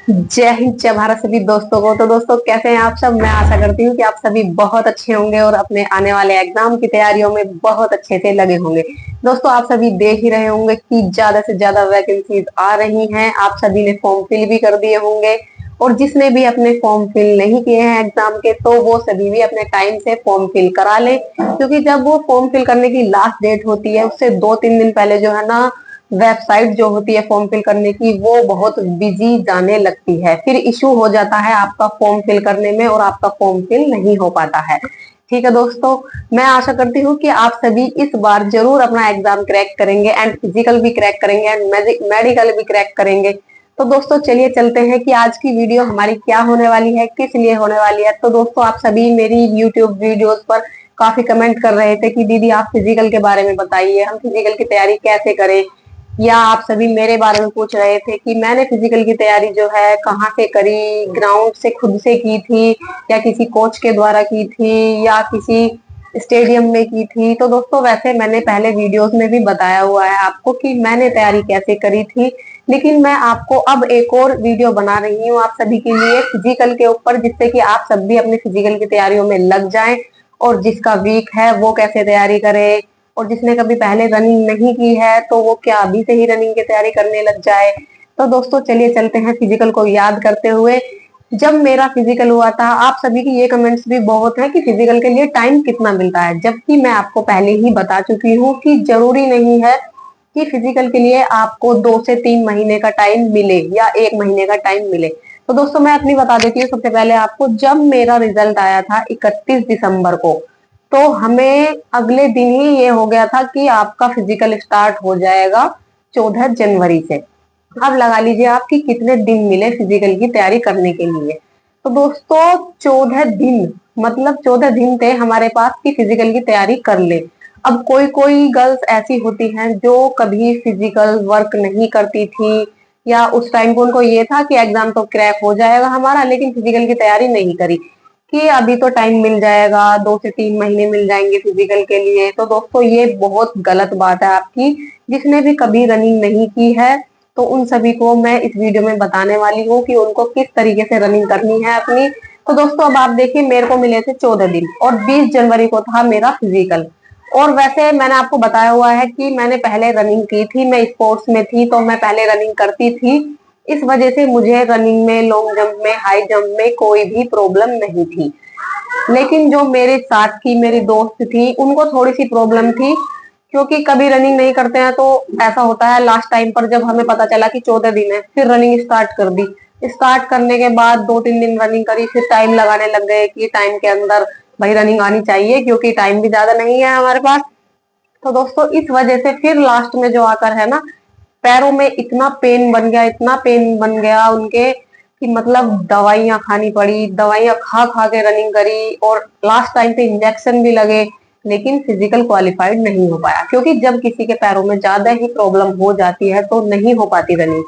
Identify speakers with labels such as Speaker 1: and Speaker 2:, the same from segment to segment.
Speaker 1: जय हिंद, जय भारत सभी दोस्तों को। तो दोस्तों, कैसे हैं आप सब। मैं आशा करती हूँ कि आप सभी बहुत अच्छे होंगे और अपने आने वाले एग्जाम की तैयारियों में बहुत अच्छे से लगे होंगे। दोस्तों, आप सभी देख ही रहे होंगे कि ज्यादा से ज्यादा वैकेंसीज आ रही हैं। आप सभी ने फॉर्म फिल भी कर दिए होंगे, और जिसने भी अपने फॉर्म फिल नहीं किए हैं एग्जाम के, तो वो सभी भी अपने टाइम से फॉर्म फिल करा लें, क्योंकि जब वो फॉर्म फिल करने की लास्ट डेट होती है उससे 2-3 दिन पहले जो है ना, वेबसाइट जो होती है फॉर्म फिल करने की, वो बहुत बिजी जाने लगती है। फिर इशू हो जाता है आपका फॉर्म फिल करने में, और आपका फॉर्म फिल नहीं हो पाता है। ठीक है दोस्तों, मैं आशा करती हूँ कि आप सभी इस बार जरूर अपना एग्जाम क्रैक करेंगे, एंड फिजिकल भी क्रैक करेंगे, एंड मेडिकल भी क्रैक करेंगे। तो दोस्तों, चलिए चलते हैं कि आज की वीडियो हमारी क्या होने वाली है, किस लिए होने वाली है। तो दोस्तों, आप सभी मेरी यूट्यूब वीडियोस पर काफी कमेंट कर रहे थे कि दीदी आप फिजिकल के बारे में बताइए, हम फिजिकल की तैयारी कैसे करें। या आप सभी मेरे बारे में पूछ रहे थे कि मैंने फिजिकल की तैयारी जो है कहाँ से करी, ग्राउंड से खुद से की थी, या किसी कोच के द्वारा की थी, या किसी स्टेडियम में की थी। तो दोस्तों, वैसे मैंने पहले वीडियोस में भी बताया हुआ है आपको कि मैंने तैयारी कैसे करी थी, लेकिन मैं आपको अब एक और वीडियो बना रही हूँ आप सभी के लिए फिजिकल के ऊपर, जिससे कि आप सब भी अपनी फिजिकल की तैयारियों में लग जाएं। और जिसका वीक है वो कैसे तैयारी करे, और जिसने कभी पहले रनिंग नहीं की है तो वो क्या अभी से ही रनिंग की तैयारी करने लग जाए। तो दोस्तों, चलिए चलते हैं फिजिकल को याद करते हुए। जब मेरा फिजिकल हुआ था, आप सभी की ये कमेंट्स भी बहुत है कि फिजिकल के लिए टाइम कितना मिलता है, जबकि मैं आपको पहले ही बता चुकी हूँ कि जरूरी नहीं है कि फिजिकल के लिए आपको 2 से 3 महीने का टाइम मिले या 1 महीने का टाइम मिले। तो दोस्तों, मैं अपनी बता देती हूँ सबसे पहले आपको। जब मेरा रिजल्ट आया था 31 दिसंबर को, तो हमें अगले दिन ही ये हो गया था कि आपका फिजिकल स्टार्ट हो जाएगा 14 जनवरी से। अब लगा लीजिए आप कि कितने दिन मिले फिजिकल की तैयारी करने के लिए। तो दोस्तों, 14 दिन, मतलब 14 दिन थे हमारे पास कि फिजिकल की तैयारी कर ले। अब कोई कोई गर्ल्स ऐसी होती हैं जो कभी फिजिकल वर्क नहीं करती थी, या उस टाइम को उनको ये था कि एग्जाम तो क्रैक हो जाएगा हमारा, लेकिन फिजिकल की तैयारी नहीं करी कि अभी तो टाइम मिल जाएगा, 2 से 3 महीने मिल जाएंगे फिजिकल के लिए। तो दोस्तों, ये बहुत गलत बात है आपकी। जिसने भी कभी रनिंग नहीं की है, तो उन सभी को मैं इस वीडियो में बताने वाली हूँ कि उनको किस तरीके से रनिंग करनी है अपनी। तो दोस्तों, अब आप देखिए, मेरे को मिले थे 14 दिन, और 20 जनवरी को था मेरा फिजिकल। और वैसे मैंने आपको बताया हुआ है कि मैंने पहले रनिंग की थी, मैं स्पोर्ट्स में थी, तो मैं पहले रनिंग करती थी। इस वजह से मुझे रनिंग में, लॉन्ग जंप में, हाई जंप में कोई भी प्रॉब्लम नहीं थी। लेकिन जो मेरे साथ की मेरी दोस्त थी, उनको थोड़ी सी प्रॉब्लम थी, क्योंकि कभी रनिंग नहीं करते हैं तो ऐसा होता है। लास्ट टाइम पर जब हमें पता चला कि 14 दिन है, फिर रनिंग स्टार्ट कर दी। स्टार्ट करने के बाद 2-3 दिन रनिंग करी, फिर टाइम लगाने लग गए कि टाइम के अंदर भाई रनिंग आनी चाहिए, क्योंकि टाइम भी ज्यादा नहीं है हमारे पास। तो दोस्तों, इस वजह से फिर लास्ट में जो आकर है ना, पैरों में इतना पेन बन गया, इतना पेन बन गया उनके, कि मतलब दवाइयां खानी पड़ी, दवाइयां खा खा के रनिंग करी, और लास्ट टाइम पे इंजेक्शन भी लगे। लेकिन फिजिकल क्वालिफाइड नहीं हो पाया, क्योंकि जब किसी के पैरों में ज्यादा ही प्रॉब्लम हो जाती है तो नहीं हो पाती रनिंग।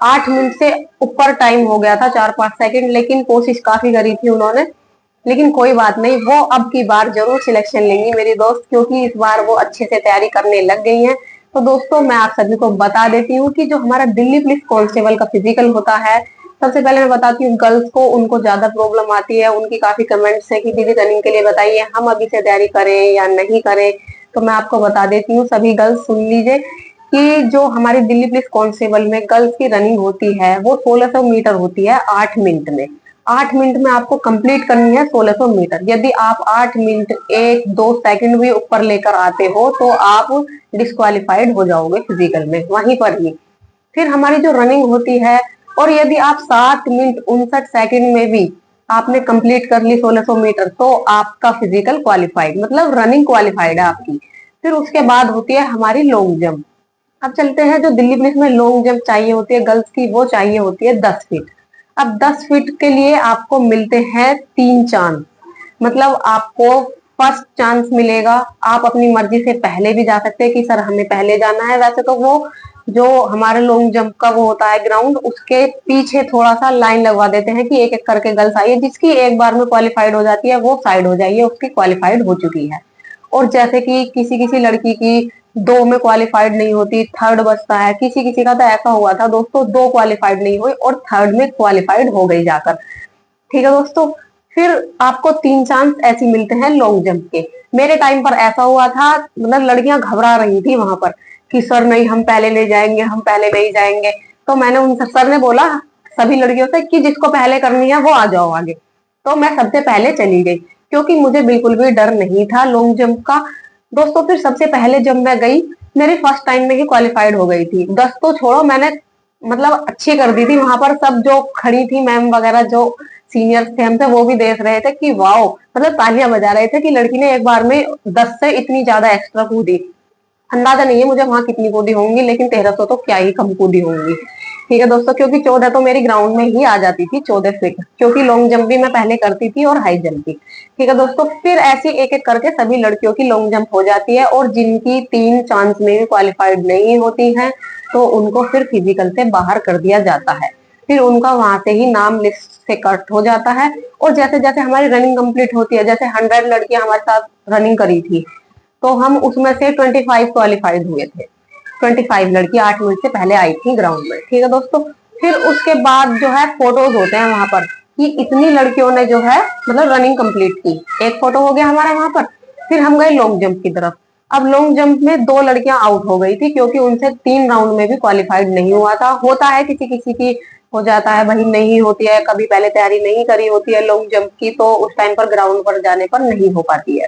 Speaker 1: 8 मिनट से ऊपर टाइम हो गया था, 4-5 सेकंड, लेकिन कोशिश काफी करी थी उन्होंने। लेकिन कोई बात नहीं, वो अब की बार जरूर सिलेक्शन लेंगी मेरी दोस्त, क्योंकि इस बार वो अच्छे से तैयारी करने लग गई हैं। तो दोस्तों, मैं आप सभी को बता देती हूँ कि जो हमारा दिल्ली पुलिस कांस्टेबल का फिजिकल होता है, सबसे पहले मैं बताती हूँ गर्ल्स को उनको ज्यादा प्रॉब्लम आती है। उनकी काफी कमेंट्स है कि दीदी रनिंग के लिए बताइए, हम अभी से तैयारी करें या नहीं करें। तो मैं आपको बता देती हूँ, सभी गर्ल्स सुन लीजिए कि जो हमारी दिल्ली पुलिस कांस्टेबल में गर्ल्स की रनिंग होती है, वो 1600 मीटर होती है 8 मिनट में। 8 मिनट में आपको कंप्लीट करनी है 1600 मीटर। यदि आप 8 मिनट 1-2 सेकंड भी ऊपर लेकर आते हो तो आप डिस्क्वालिफाइड हो जाओगे फिजिकल में, वहीं पर ही। फिर हमारी जो रनिंग होती है, और यदि आप 7 मिनट 59 सेकंड में भी आपने कंप्लीट कर ली 1600 मीटर, तो आपका फिजिकल क्वालिफाइड, मतलब रनिंग क्वालिफाइड है आपकी। फिर उसके बाद होती है हमारी लॉन्ग जंप। अब चलते हैं, जो दिल्ली पुलिस में लॉन्ग जंप चाहिए होती है गर्ल्स की, वो चाहिए होती है 10 फीट। अब 10 फीट के लिए आपको मिलते हैं 3 चांस। मतलब आपको फर्स्ट चांस मिलेगा, आप अपनी मर्जी से पहले भी जा सकते हैं कि सर हमें पहले जाना है। वैसे तो वो जो हमारे लॉन्ग जंप का वो होता है ग्राउंड, उसके पीछे थोड़ा सा लाइन लगवा देते हैं कि एक एक करके गर्ल्स आइए, जिसकी एक बार में क्वालिफाइड हो जाती है वो साइड हो जाइए, उसकी क्वालिफाइड हो चुकी है। और जैसे कि किसी किसी लड़की की दो में क्वालिफाइड नहीं होती, थर्ड बचता है। किसी किसी का तो ऐसा हुआ था दोस्तों, दो क्वालिफाइड नहीं हुई और थर्ड में क्वालिफाइड हो गई जाकर। ठीक है दोस्तों, फिर आपको 3 चांस ऐसे मिलते हैं लॉन्ग जंप के। मेरे टाइम पर ऐसा हुआ था, मतलब लड़कियां घबरा रही थी वहां पर कि सर नहीं हम पहले नहीं जाएंगे, हम पहले नहीं जाएंगे। तो मैंने उनसे, सर ने बोला सभी लड़कियों से कि जिसको पहले करनी है वो आ जाओ आगे। तो मैं सबसे पहले चली गई, क्योंकि मुझे बिल्कुल भी डर नहीं था लॉन्ग जंप का। दोस्तों फिर सबसे पहले जब मैं गई, मेरी फर्स्ट टाइम में ही क्वालिफाइड हो गई थी। 10 तो छोड़ो, मैंने मतलब अच्छी कर दी थी। वहां पर सब जो खड़ी थी मैम वगैरह जो सीनियर्स थे हमसे, वो भी देख रहे थे कि वाओ, मतलब तालियां बजा रहे थे कि लड़की ने एक बार में 10 से इतनी ज्यादा एक्स्ट्रा कूदी। अंदाजा नहीं है मुझे वहां कितनी कूदी होंगी, लेकिन 1300 तो क्या ही कम कूदी होंगी। ठीक है दोस्तों, क्योंकि 14 तो मेरी ग्राउंड में ही आ जाती थी, 14 फीट, क्योंकि लॉन्ग जंप भी मैं पहले करती थी और हाई जंप भी। ठीक है दोस्तों, फिर ऐसी एक एक करके सभी लड़कियों की लॉन्ग जंप हो जाती है, और जिनकी 3 चांस में भी क्वालिफाइड नहीं होती है तो उनको फिर फिजिकल से बाहर कर दिया जाता है। फिर उनका वहां से ही नाम लिस्ट से कट हो जाता है। और जैसे जैसे हमारी रनिंग कंप्लीट होती है, जैसे 100 लड़कियां हमारे साथ रनिंग करी थी, तो हम उसमें से 25 क्वालिफाइड हुए थे। 25 लड़की 8 मिनट से पहले आई थी ग्राउंड में। ठीक है दोस्तों, फिर उसके बाद जो है फोटोज होते हैं वहां पर कि इतनी लड़कियों ने जो है मतलब रनिंग कंप्लीट की। एक फोटो हो गया हमारा वहां पर। फिर हम गए लॉन्ग जंप की तरफ। अब लॉन्ग जंप में 2 लड़कियां आउट हो गई थी, क्योंकि उनसे 3 राउंड में भी क्वालिफाइड नहीं हुआ था। होता है किसी किसी की हो जाता है भाई, नहीं होती है, कभी पहले तैयारी नहीं करी होती है लॉन्ग जंप की, तो उस टाइम पर ग्राउंड पर जाने पर नहीं हो पाती है।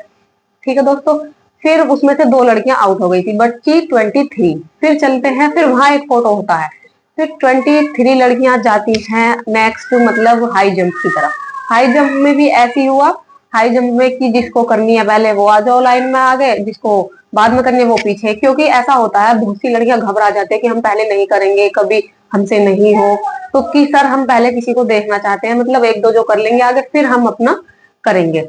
Speaker 1: ठीक है दोस्तों, फिर उसमें से 2 लड़कियां आउट हो गई थी, बची 23। फिर चलते हैं, फिर वहां एक फोटो होता है। फिर 23 लड़कियां जाती हैं नेक्स्ट, मतलब हाई जंप की तरफ। हाई जंप में भी ऐसी हुआ, हाई जंप में कि जिसको करनी है पहले वो आ जाओ लाइन में आगे, जिसको बाद में करनी है वो पीछे। क्योंकि ऐसा होता है बहुत सी लड़कियां घबरा जाती है कि हम पहले नहीं करेंगे, कभी हमसे नहीं हो, तो कि सर हम पहले किसी को देखना चाहते हैं, मतलब एक दो जो कर लेंगे आगे फिर हम अपना करेंगे।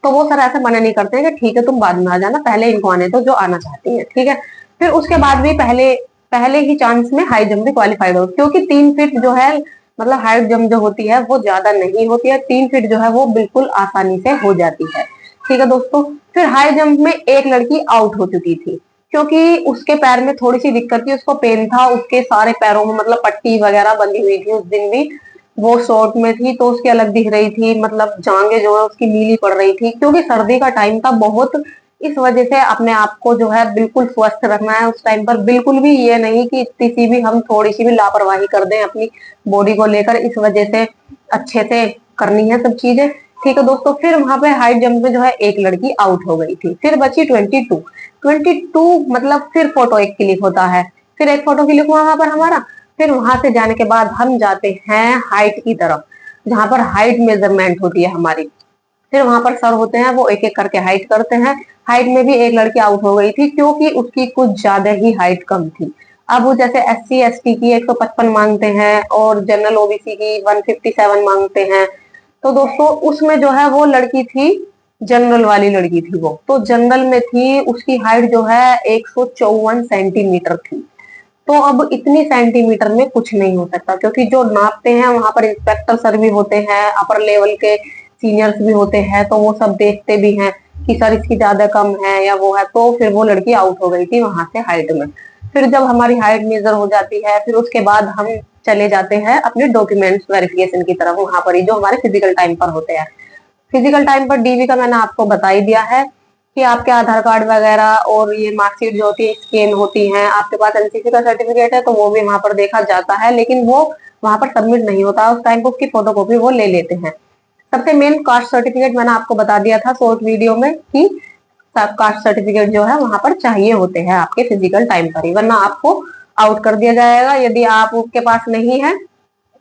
Speaker 1: तो वो सर ऐसे मना नहीं करते हैं कि ठीक है तुम बाद में आ जाना, पहले इनको आने दो जो आना चाहती है। ठीक है, फिर उसके बाद भी पहले पहले ही चांस में हाई जंप भी क्वालिफाइड हो, क्योंकि 3 फीट जो है मतलब हाई जंप जो होती है वो ज्यादा नहीं होती है। 3 फीट जो है वो बिल्कुल आसानी से हो जाती है। ठीक है दोस्तों, फिर हाई जंप में एक लड़की आउट हो चुकी थी, क्योंकि उसके पैर में थोड़ी सी दिक्कत थी, उसको पेन था, उसके सारे पैरों में मतलब पट्टी वगैरह बंधी हुई थी उस दिन भी। वो शॉर्ट में थी तो उसकी अलग दिख रही थी, मतलब जांघें जो है उसकी नीली पड़ रही थी, क्योंकि सर्दी का टाइम था बहुत। इस वजह से अपने आप को जो है बिल्कुल स्वस्थ रखना है उस टाइम पर। बिल्कुल भी ये नहीं कि किसी भी हम थोड़ी सी भी लापरवाही कर दें अपनी बॉडी को लेकर, इस वजह से अच्छे से करनी है सब चीजें। ठीक है दोस्तों, फिर वहां पे हाई जंप में जो है एक लड़की आउट हो गई थी, फिर बची 22। मतलब फिर फोटो एक क्लिक होता है, फिर एक फोटो क्लिक हुआ वहां पर हमारा। फिर वहां से जाने के बाद हम जाते हैं हाइट की तरफ, जहां पर हाइट मेजरमेंट होती है हमारी। फिर वहां पर सर होते हैं, वो एक एक करके हाइट करते हैं। हाइट में भी एक लड़की आउट हो गई थी, क्योंकि उसकी कुछ ज्यादा ही हाइट कम थी। अब वो जैसे SC ST की 155 मांगते हैं और जनरल OBC की 157 मांगते हैं। तो दोस्तों उसमें जो है वो लड़की थी, जनरल वाली लड़की थी वो, तो जनरल में थी, उसकी हाइट जो है 154 सेंटीमीटर थी। तो अब इतनी सेंटीमीटर में कुछ नहीं हो सकता, क्योंकि जो नापते हैं वहां पर इंस्पेक्टर सर भी होते हैं, अपर लेवल के सीनियर्स भी होते हैं, तो वो सब देखते भी हैं कि सर इसकी ज्यादा कम है या वो है। तो फिर वो लड़की आउट हो गई थी वहां से हाइट में। फिर जब हमारी हाइट मेजर हो जाती है, फिर उसके बाद हम चले जाते हैं अपने डॉक्यूमेंट्स वेरिफिकेशन की तरफ, वहां पर ही जो हमारे फिजिकल टाइम पर होते हैं। फिजिकल टाइम पर DV का मैंने आपको बता ही दिया है कि आपके आधार कार्ड वगैरह और ये मार्कशीट जो होती है स्कैन होती है। आपके पास NCC का सर्टिफिकेट है तो वो भी वहां पर देखा जाता है, लेकिन वो वहां पर सबमिट नहीं होता उस टाइम पर, उसकी फोटोकॉपी वो ले लेते हैं। सबसे मेन कास्ट सर्टिफिकेट मैंने आपको बता दिया था शॉर्ट वीडियो में कि कास्ट सर्टिफिकेट जो है वहां पर चाहिए होते हैं आपके फिजिकल टाइम पर ही, वरना आपको आउट कर दिया जाएगा यदि आपके पास नहीं है।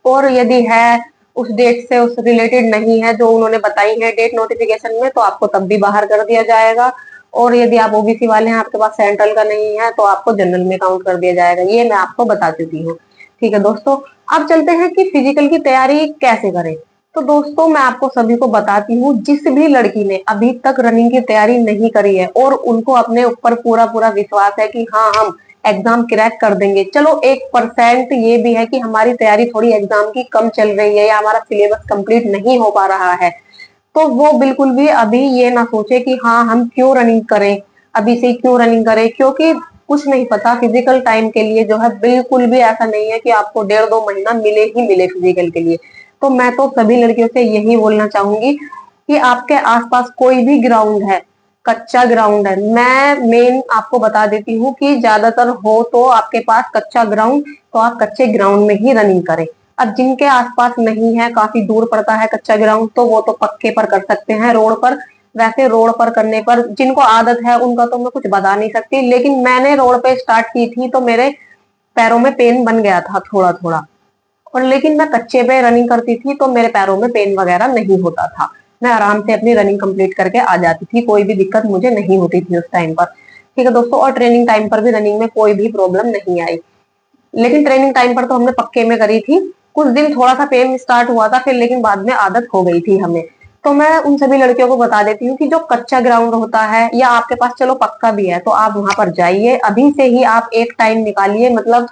Speaker 1: और यदि है उस डेट से उस रिलेटेड नहीं है जो उन्होंने बताई है डेट नोटिफिकेशन में, तो आपको तब भी बाहर कर दिया जाएगा। और यदि आप OBC वाले हैं, आपके पास सेंट्रल का नहीं है, तो आपको जनरल में काउंट कर दिया जाएगा। ये मैं आपको बता चुकी हूँ। ठीक है दोस्तों, अब चलते हैं कि फिजिकल की तैयारी कैसे करें। तो दोस्तों मैं आपको सभी को बताती हूँ, जिस भी लड़की ने अभी तक रनिंग की तैयारी नहीं करी है और उनको अपने ऊपर पूरा पूरा विश्वास है कि हाँ हम एग्जाम क्रैक कर देंगे, चलो 1% ये भी है कि हमारी तैयारी थोड़ी एग्जाम की कम चल रही है या हमारा सिलेबस कंप्लीट नहीं हो पा रहा है, तो वो बिल्कुल भी अभी ये ना सोचे कि हाँ हम क्यों रनिंग करें, अभी से क्यों रनिंग करें। क्योंकि कुछ नहीं पता फिजिकल टाइम के लिए जो है, बिल्कुल भी ऐसा नहीं है कि आपको 1.5-2 महीना मिले ही मिले फिजिकल के लिए। तो मैं तो सभी लड़कियों से यही बोलना चाहूंगी कि आपके आसपास कोई भी ग्राउंड है, कच्चा ग्राउंड है, मैं मेन आपको बता देती हूँ कि ज्यादातर हो तो आपके पास कच्चा ग्राउंड, तो आप कच्चे ग्राउंड में ही रनिंग करें। अब जिनके आसपास नहीं है, काफी दूर पड़ता है कच्चा ग्राउंड, तो वो तो पक्के पर कर सकते हैं, रोड पर। वैसे रोड पर करने पर जिनको आदत है उनका तो मैं कुछ बता नहीं सकती, लेकिन मैंने रोड पे स्टार्ट की थी तो मेरे पैरों में पेन बन गया था थोड़ा थोड़ा। और लेकिन मैं कच्चे पे रनिंग करती थी तो मेरे पैरों में पेन वगैरह नहीं होता था, मैं आराम से अपनी रनिंग कंप्लीट करके आ जाती थी, कोई भी दिक्कत मुझे नहीं होती थी उस टाइम पर। ठीक है दोस्तों, और ट्रेनिंग टाइम पर भी रनिंग में कोई भी प्रॉब्लम नहीं आई। लेकिन ट्रेनिंग टाइम पर तो हमने पक्के में करी थी। कुछ दिन थोड़ा सा पेन स्टार्ट हुआ था, फिर लेकिन बाद में आदत हो गई थी हमें। तो मैं उन सभी लड़कियों को बता देती हूँ कि जो कच्चा ग्राउंड होता है, या आपके पास चलो पक्का भी है, तो आप वहां पर जाइए, अभी से ही आप एक टाइम निकालिए, मतलब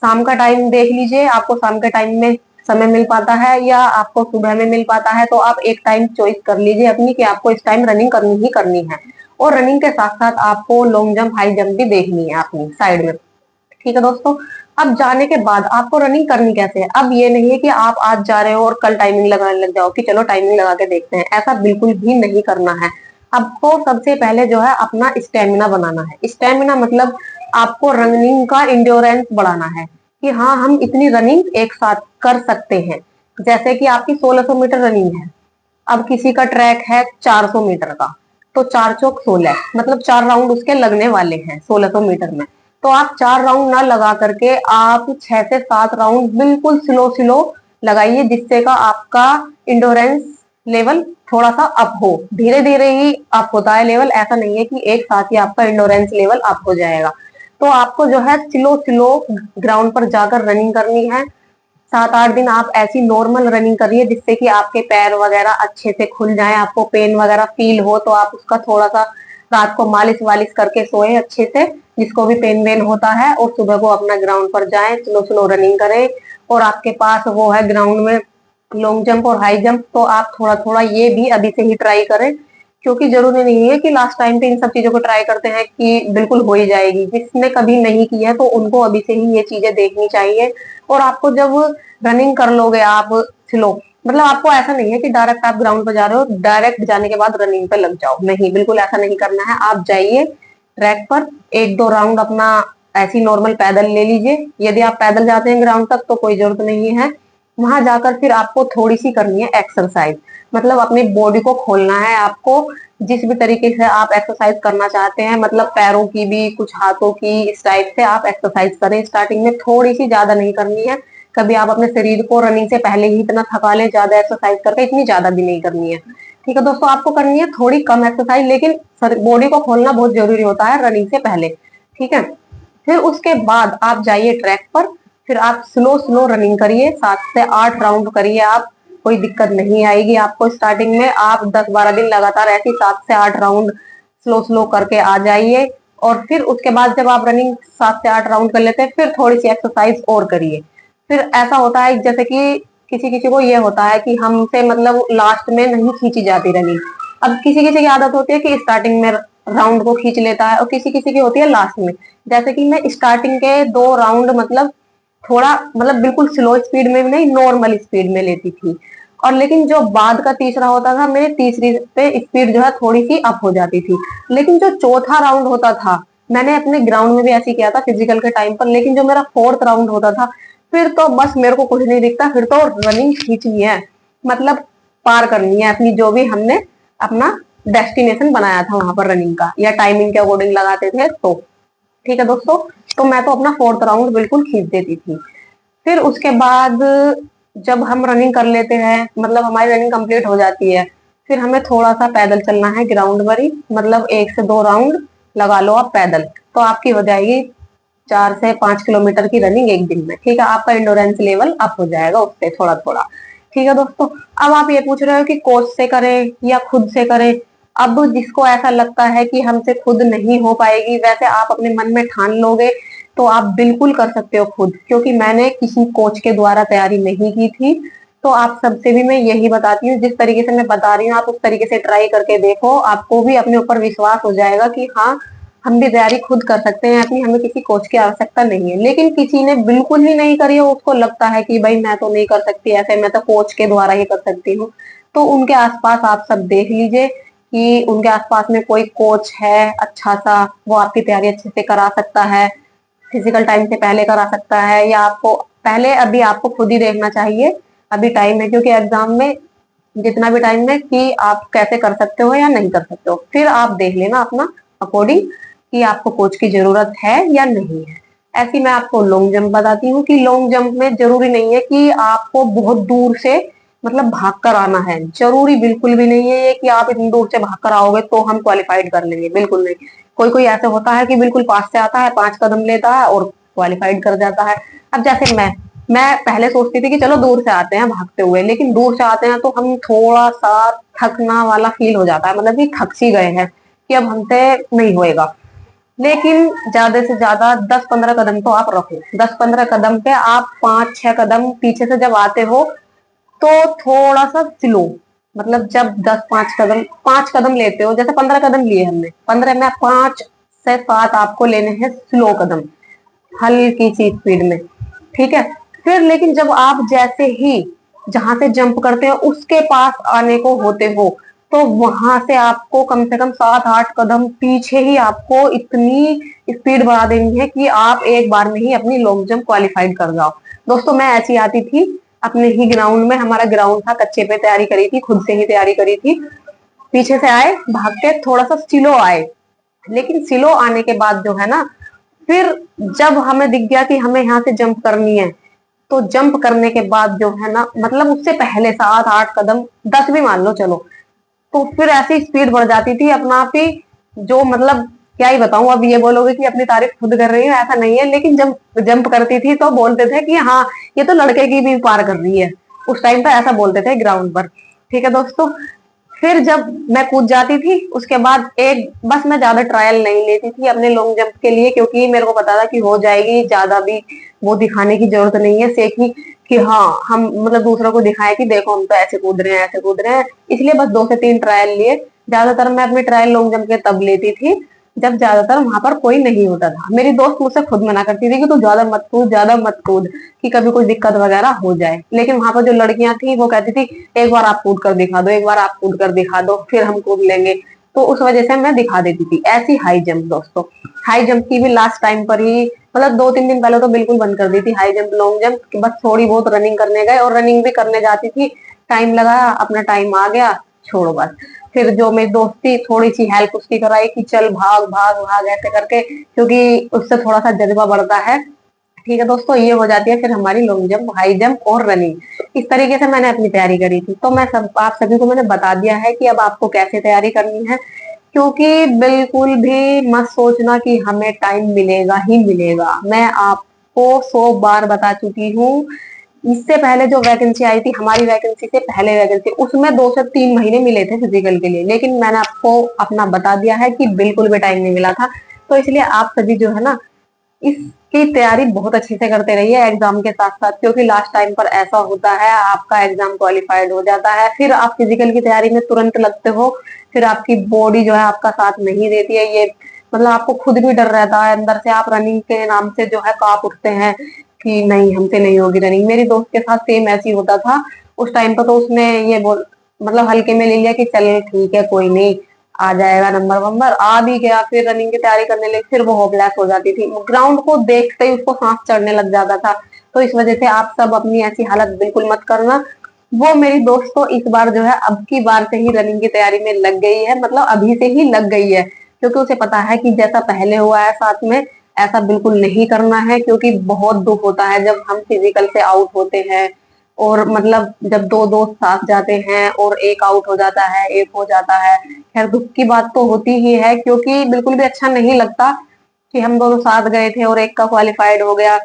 Speaker 1: शाम का टाइम देख लीजिए, आपको शाम के टाइम में समय मिल पाता है या आपको सुबह में मिल पाता है, तो आप एक टाइम चॉइस कर लीजिए अपनी कि आपको इस टाइम रनिंग करनी ही करनी है। और रनिंग के साथ साथ आपको लॉन्ग जंप, हाई जंप भी देखनी है अपनी साइड में। ठीक है दोस्तों, अब जाने के बाद आपको रनिंग करनी कैसे है, अब ये नहीं है कि आप आज जा रहे हो और कल टाइमिंग लगाने लग जाओ कि चलो टाइमिंग लगा के देखते हैं, ऐसा बिल्कुल भी नहीं करना है। आपको सबसे पहले जो है अपना स्टेमिना बनाना है। स्टेमिना मतलब आपको रनिंग का इंड्योरेंस बढ़ाना है कि हाँ, हम इतनी रनिंग एक साथ कर सकते हैं। जैसे कि आपकी 1600 मीटर रनिंग है, अब किसी का ट्रैक है 400 मीटर का, तो 4 चौक 16, मतलब 4 राउंड उसके लगने वाले हैं 1600 मीटर में। तो आप 4 राउंड ना लगा करके आप 6 से 7 राउंड बिल्कुल स्लो स्लो लगाइए, जिससे का आपका इंडोरेंस लेवल थोड़ा सा अप हो। धीरे धीरे ही अप होता है लेवल, ऐसा नहीं है कि एक साथ ही आपका इंडोरेंस लेवल अप हो जाएगा। तो आपको जो है स्लो स्लो ग्राउंड पर जाकर रनिंग करनी है। 7-8 दिन आप ऐसी नॉर्मल रनिंग करिए जिससे कि आपके पैर वगैरह अच्छे से खुल जाएं, आपको पेन वगैरह फील हो तो आप उसका थोड़ा सा रात को मालिश वालिश करके सोए अच्छे से, जिसको भी पेन वेन होता है, और सुबह को अपना ग्राउंड पर जाएं, स्लो स्लो रनिंग करें। और आपके पास वो है ग्राउंड में लॉन्ग जंप और हाई जंप, तो आप थोड़ा थोड़ा ये भी अभी से ही ट्राई करें, क्योंकि जरूरी नहीं है कि लास्ट टाइम पे इन सब चीजों को ट्राई करते हैं कि बिल्कुल हो ही जाएगी। जिसने कभी नहीं किया है तो उनको अभी से ही ये चीजें देखनी चाहिए। और आपको जब रनिंग कर लोगे आप स्लो, मतलब आपको ऐसा नहीं है कि डायरेक्ट आप ग्राउंड पर जा रहे हो, डायरेक्ट जाने के बाद रनिंग पे लग जाओ, नहीं, बिल्कुल ऐसा नहीं करना है। आप जाइए ट्रैक पर, 1-2 राउंड अपना ऐसी नॉर्मल पैदल ले लीजिए। यदि आप पैदल जाते हैं ग्राउंड तक तो कोई जरूरत नहीं है, वहां जाकर फिर आपको थोड़ी सी करनी है एक्सरसाइज, मतलब अपनी बॉडी को खोलना है आपको। जिस भी तरीके से आप एक्सरसाइज करना चाहते हैं, मतलब पैरों की भी, कुछ हाथों की, इस टाइप से आप एक्सरसाइज करें। स्टार्टिंग में थोड़ी सी, ज्यादा नहीं करनी है। कभी आप अपने शरीर को रनिंग से पहले ही इतना थका लें ज्यादा एक्सरसाइज करके, इतनी ज्यादा भी नहीं करनी है। ठीक है दोस्तों, आपको करनी है थोड़ी कम एक्सरसाइज, लेकिन बॉडी को खोलना बहुत जरूरी होता है रनिंग से पहले। ठीक है, फिर उसके बाद आप जाइए ट्रैक पर, फिर आप स्लो स्लो रनिंग करिए, 7 से 8 राउंड करिए आप, कोई दिक्कत नहीं आएगी आपको। स्टार्टिंग में आप 10-12 दिन लगातार ऐसे 7 से 8 राउंड स्लो स्लो करके आ जाइए। और फिर उसके बाद जब आप रनिंग 7 से 8 राउंड कर लेते हैं, फिर थोड़ी सी एक्सरसाइज और करिए। फिर ऐसा होता है जैसे कि किसी किसी को ये होता है कि हमसे मतलब लास्ट में नहीं खींची जाती रनिंग। अब किसी किसी की आदत होती है कि स्टार्टिंग में राउंड को खींच लेता है, और किसी किसी की होती है लास्ट में। जैसे कि मैं स्टार्टिंग के 2 राउंड मतलब थोड़ा, मतलब बिल्कुल स्लो स्पीड में भी नहीं, नॉर्मल स्पीड में लेती थी। और लेकिन जो बाद का तीसरा होता था, मेरी तीसरी पे स्पीड जो है थोड़ी सी अप हो जाती थी। लेकिन जो चौथा राउंड होता था, मैंने अपने ग्राउंड में भी ऐसे किया था फिजिकल के टाइम पर, लेकिन जो मेरा 4th राउंड होता था, फिर तो बस मेरे को कुछ नहीं दिखता, फिर तो रनिंग खींचनी है, मतलब पार करनी है अपनी, जो भी हमने अपना डेस्टिनेशन बनाया था वहां पर रनिंग का, या टाइमिंग के अकॉर्डिंग लगाते थे तो। ठीक है दोस्तों, तो मैं तो अपना 4th राउंड बिल्कुल खींच देती थी। फिर उसके बाद जब हम रनिंग कर लेते हैं, मतलब हमारी रनिंग कंप्लीट हो जाती है, फिर हमें थोड़ा सा पैदल चलना है ग्राउंड पर ही, मतलब 1 से 2 राउंड लगा लो आप पैदल, तो आपकी हो जाएगी 4 से 5 किलोमीटर की रनिंग एक दिन में। ठीक है, आपका इंडोरेंस लेवल अप हो जाएगा उससे थोड़ा थोड़ा। ठीक है दोस्तों, अब आप ये पूछ रहे हो कि कोच से करें या खुद से करें। अब जिसको ऐसा लगता है कि हमसे खुद नहीं हो पाएगी, वैसे आप अपने मन में ठान लोगे तो आप बिल्कुल कर सकते हो खुद, क्योंकि मैंने किसी कोच के द्वारा तैयारी नहीं की थी। तो आप सबसे भी मैं यही बताती हूँ, जिस तरीके से मैं बता रही हूँ आप उस तरीके से ट्राई करके देखो, आपको भी अपने ऊपर विश्वास हो जाएगा कि हाँ, हम भी तैयारी खुद कर सकते हैं अपनी, हमें किसी कोच की आवश्यकता नहीं है। लेकिन किसी ने बिल्कुल ही नहीं करी है, उसको लगता है कि भाई मैं तो नहीं कर सकती ऐसे, मैं तो कोच के द्वारा ही कर सकती हूँ, तो उनके आसपास आप सब देख लीजिए कि उनके आसपास में कोई कोच है अच्छा सा, वो आपकी तैयारी अच्छे से करा सकता है, फिजिकल टाइम से पहले करा सकता है, या आपको पहले अभी आपको खुद ही देखना चाहिए, अभी टाइम है क्योंकि एग्जाम में जितना भी टाइम है कि आप कैसे कर सकते हो या नहीं कर सकते हो, फिर आप देख लेना अपना अकॉर्डिंग कि आपको कोच की जरूरत है या नहीं है। ऐसी मैं आपको लॉन्ग जंप बताती हूँ कि लॉन्ग जंप में जरूरी नहीं है कि आपको बहुत दूर से मतलब भाग कर आना है, जरूरी बिल्कुल भी नहीं है ये कि आप इतनी दूर से भाग कर आओगे तो हम क्वालिफाइड कर लेंगे, बिल्कुल नहीं। कोई कोई ऐसे होता है कि बिल्कुल पास से आता है, 5 कदम लेता है और क्वालिफाइड कर जाता है। अब जैसे मैं पहले सोचती थी कि चलो दूर से आते हैं भागते हुए, लेकिन दूर से आते हैं तो हम थोड़ा सा थकना वाला फील हो जाता है, मतलब कि थक सी गए हैं कि अब हमसे नहीं होएगा। लेकिन ज्यादा से ज्यादा 10-15 कदम तो आप रखो, 10-15 कदम पे आप 5-6 कदम पीछे से जब आते हो तो थोड़ा सा स्लो, मतलब जब 10-5 कदम 5 कदम लेते हो, जैसे 15 कदम लिए हमने, 15 में 5 से 7 आपको लेने हैं स्लो कदम, हल्की सी स्पीड में, ठीक है। फिर लेकिन जब आप जैसे ही जहां से जंप करते हैं उसके पास आने को होते हो, तो वहां से आपको कम से कम 7-8 कदम पीछे ही आपको इतनी स्पीड बढ़ा देनी है कि आप एक बार में ही अपनी लॉन्ग जंप क्वालिफाइड कर जाओ। दोस्तों मैं ऐसी आती थी अपने ही ग्राउंड में, हमारा ग्राउंड था, कच्चे पे तैयारी करी थी, खुद से ही तैयारी करी थी, पीछे से आए भाग के थोड़ा सा स्लो आए, लेकिन स्लो आने के बाद जो है ना, फिर जब हमें दिख गया कि हमें यहाँ से जंप करनी है, तो जंप करने के बाद जो है ना, मतलब उससे पहले 7-8 कदम, 10 भी मान लो चलो, तो फिर ऐसी स्पीड बढ़ जाती थी अपना आप ही, जो मतलब क्या ही बताऊं। अब ये बोलोगे कि अपनी तारीफ खुद कर रही हूँ, ऐसा नहीं है, लेकिन जब जंप करती थी तो बोलते थे कि हाँ ये तो लड़के की भी पार कर रही है, उस टाइम पे ऐसा बोलते थे ग्राउंड पर, ठीक है दोस्तों। फिर जब मैं कूद जाती थी उसके बाद एक बस, मैं ज्यादा ट्रायल नहीं लेती थी अपने लॉन्ग जंप के लिए, क्योंकि मेरे को पता था कि हो जाएगी, ज्यादा भी वो दिखाने की जरूरत नहीं है सेक कि हाँ हम मतलब दूसरों को दिखाएं कि देखो हम तो ऐसे कूद रहे हैं ऐसे कूद रहे हैं, इसलिए बस 2 से 3 ट्रायल लिए। ज्यादातर मैं अपनी ट्रायल लॉन्ग जंप के तब लेती थी जब ज्यादातर वहां पर कोई नहीं होता था। मेरी दोस्त मुझसे खुद मना करती थी कि तू ज्यादा मत कूद, ज्यादा मत कूद, कि कभी कोई दिक्कत वगैरह हो जाए, लेकिन वहां पर जो लड़कियां थी वो कहती थी एक बार आप कूद कर दिखा दो, एक बार आप कूद कर दिखा दो, फिर हम कूद लेंगे। तो उस वजह से मैं दिखा देती थी ऐसी हाई जंप। दोस्तों हाई जंप की भी लास्ट टाइम पर ही, मतलब 2-3 दिन पहले तो बिल्कुल बंद कर दी थी हाई जंप लॉन्ग जंप, बस थोड़ी बहुत रनिंग करने गए, और रनिंग भी करने जाती थी, टाइम लगाया, अपना टाइम आ गया, छोड़ो बस। फिर जो मेरी दोस्त थी थोड़ी सी हेल्प उसकी कराई कि चल भाग भाग भाग ऐसे करके, क्योंकि उससे थोड़ा सा जज्बा बढ़ता है, ठीक है दोस्तों। ये हो जाती है फिर हमारी लॉन्ग जंप, हाई जंप और रनिंग। इस तरीके से मैंने अपनी तैयारी करी थी, तो मैं सब आप सभी को मैंने बता दिया है कि अब आपको कैसे तैयारी करनी है, क्योंकि बिल्कुल भी मत सोचना कि हमें टाइम मिलेगा ही मिलेगा। मैं आपको 100 बार बता चुकी हूँ, इससे पहले जो वैकेंसी आई थी, हमारी वैकेंसी से पहले वैकेंसी, उसमें 2 से 3 महीने मिले थे फिजिकल के लिए, लेकिन मैंने आपको अपना बता दिया है कि बिल्कुल भी टाइम नहीं मिला था। तो इसलिए आप सभी जो है ना इसकी तैयारी बहुत अच्छे से करते रहिए एग्जाम के साथ साथ, क्योंकि लास्ट टाइम पर ऐसा होता है आपका एग्जाम क्वालिफाइड हो जाता है, फिर आप फिजिकल की तैयारी में तुरंत लगते हो, फिर आपकी बॉडी जो है आपका साथ नहीं देती है, ये मतलब आपको खुद भी डर रहता है अंदर से, आप रनिंग के नाम से जो है कांप उठते हैं कि नहीं हमसे नहीं होगी रनिंग। मेरी दोस्त के साथ सेम ऐसी होता था उस टाइम पर, तो उसने ये बोल मतलब हल्के में ले लिया कि चल ठीक है कोई नहीं, आ जाएगा नंबर वंबर, आ भी गया। फिर रनिंग की तैयारी करने लगी, फिर वो होपलेस हो जाती थी, ग्राउंड को देखते ही उसको सांस चढ़ने लग जाता था। तो इस वजह से आप सब अपनी ऐसी हालत बिल्कुल मत करना। वो मेरी दोस्त तो इस बार जो है अब की बार से ही रनिंग की तैयारी में लग गई है, मतलब अभी से ही लग गई है, क्योंकि उसे पता है कि जैसा पहले हुआ है साथ में ऐसा बिल्कुल नहीं करना है, क्योंकि बहुत दुख होता है जब हम फिजिकल से आउट होते हैं, और मतलब जब दो दोस्त साथ जाते हैं और एक आउट हो जाता है, एक हो जाता है। खैर दुख की बात तो होती ही है, क्योंकि बिल्कुल भी अच्छा नहीं लगता कि हम दोनों साथ गए थे और एक का क्वालिफाइड हो गया।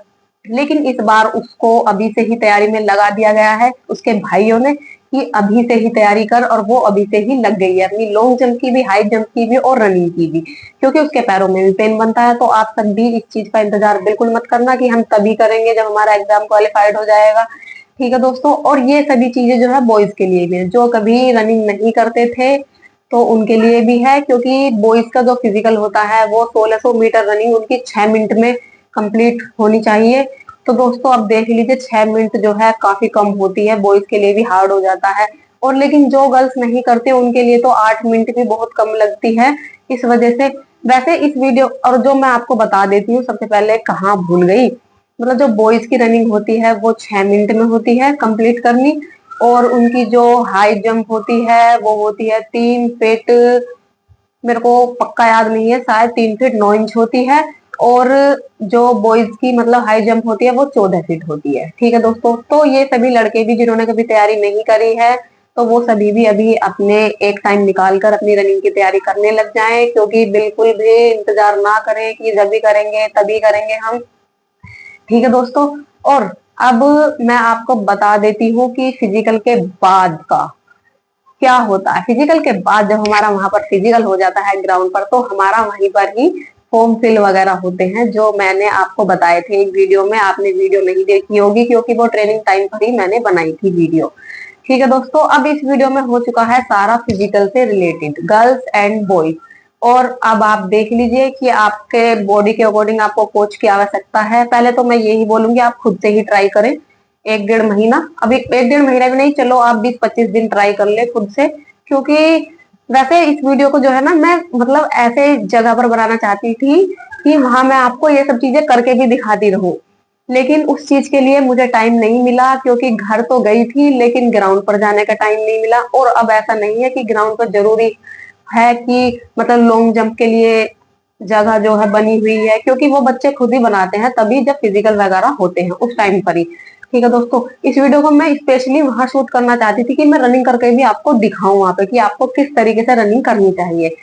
Speaker 1: लेकिन इस बार उसको अभी से ही तैयारी में लगा दिया गया है उसके भाइयों ने कि अभी से ही तैयारी कर, और वो अभी से ही लग गई है अपनी लॉन्ग जंप की भी, हाई जंप की भी और रनिंग की भी, क्योंकि उसके पैरों में भी पेन बनता है। तो आप सब भी इस चीज का इंतजार बिल्कुल मत करना कि हम तभी करेंगे जब हमारा एग्जाम क्वालिफाइड हो जाएगा, ठीक है दोस्तों। और ये सभी चीजें जो है बॉयज के लिए भी है, जो कभी रनिंग नहीं करते थे तो उनके लिए भी है, क्योंकि बॉयज का जो फिजिकल होता है वो 1600 मीटर रनिंग उनकी 6 मिनट में कंप्लीट होनी चाहिए। तो दोस्तों अब देख लीजिए 6 मिनट जो है काफी कम होती है, बॉयज के लिए भी हार्ड हो जाता है। और लेकिन जो गर्ल्स नहीं करते उनके लिए तो 8 मिनट भी बहुत कम लगती है। इस वजह से वैसे इस वीडियो और जो मैं आपको बता देती हूँ सबसे पहले, कहाँ भूल गई, मतलब जो बॉयज की रनिंग होती है वो 6 मिनट में होती है कंप्लीट करनी। और उनकी जो हाई जंप होती है वो होती है 3 फीट, मेरे को पक्का याद नहीं है, शायद 3 फीट 9 इंच होती है। और जो बॉयज की मतलब हाई जंप होती है वो 14 फीट होती है। ठीक है दोस्तों, तो ये सभी लड़के भी जिन्होंने कभी तैयारी नहीं करी है तो वो सभी भी अभी अपने एक टाइम निकाल कर अपनी रनिंग की तैयारी करने लग जाएं, क्योंकि बिल्कुल भी इंतजार ना करें कि जब भी करेंगे तभी करेंगे हम। ठीक है दोस्तों, और अब मैं आपको बता देती हूँ कि फिजिकल के बाद का क्या होता है। फिजिकल के बाद जब हमारा वहां पर फिजिकल हो जाता है ग्राउंड पर, तो हमारा वहीं पर ही फॉर्म फिल वगैरह होते हैं, जो मैंने आपको बताए थे एक वीडियो में। आपने वीडियो नहीं देखी होगी क्योंकि वो ट्रेनिंग टाइम पर ही मैंने बनाई थी वीडियो। ठीक है दोस्तों, अब इस वीडियो में हो चुका है सारा फिजिकल से रिलेटेड, गर्ल्स एंड बॉयज। और अब आप देख लीजिए कि आपके बॉडी के अकॉर्डिंग आपको कोच की आवश्यकता है। पहले तो मैं यही बोलूंगी आप खुद से ही ट्राई करें, 1 डेढ़ महीना, अभी 1 डेढ़ महीना भी नहीं, चलो आप 20-25 दिन ट्राई कर ले खुद से। क्योंकि वैसे इस वीडियो को जो है ना मैं मतलब ऐसे जगह पर बनाना चाहती थी कि वहां मैं आपको ये सब चीजें करके भी दिखाती रहूं, लेकिन उस चीज के लिए मुझे टाइम नहीं मिला, क्योंकि घर तो गई थी लेकिन ग्राउंड पर जाने का टाइम नहीं मिला। और अब ऐसा नहीं है कि ग्राउंड पर जरूरी है कि मतलब लॉन्ग जंप के लिए जगह जो है बनी हुई है, क्योंकि वो बच्चे खुद ही बनाते हैं तभी जब फिजिकल वगैरह होते हैं उस टाइम पर ही। ठीक है दोस्तों, इस वीडियो को मैं स्पेशली वहां शूट करना चाहती थी कि मैं रनिंग करके भी आपको दिखाऊं वहां पे कि आपको किस तरीके से रनिंग करनी चाहिए।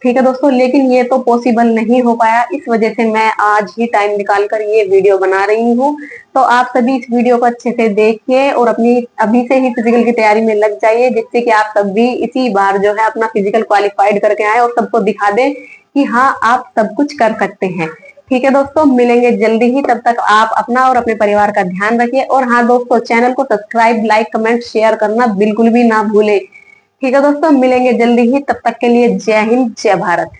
Speaker 1: ठीक है दोस्तों, लेकिन ये तो पॉसिबल नहीं हो पाया, इस वजह से मैं आज ही टाइम निकाल कर ये वीडियो बना रही हूँ। तो आप सभी इस वीडियो को अच्छे से देखिए और अपनी अभी से ही फिजिकल की तैयारी में लग जाइए, जिससे कि आप सब भी इसी बार जो है अपना फिजिकल क्वालिफाइड करके आए और सबको दिखा दें कि हाँ आप सब कुछ कर सकते हैं। ठीक है दोस्तों, मिलेंगे जल्दी ही, तब तक आप अपना और अपने परिवार का ध्यान रखिए। और हाँ दोस्तों, चैनल को सब्सक्राइब, लाइक, कमेंट, शेयर करना बिल्कुल भी ना भूले। ठीक है दोस्तों, मिलेंगे जल्दी ही, तब तक के लिए जय हिंद, जय भारत।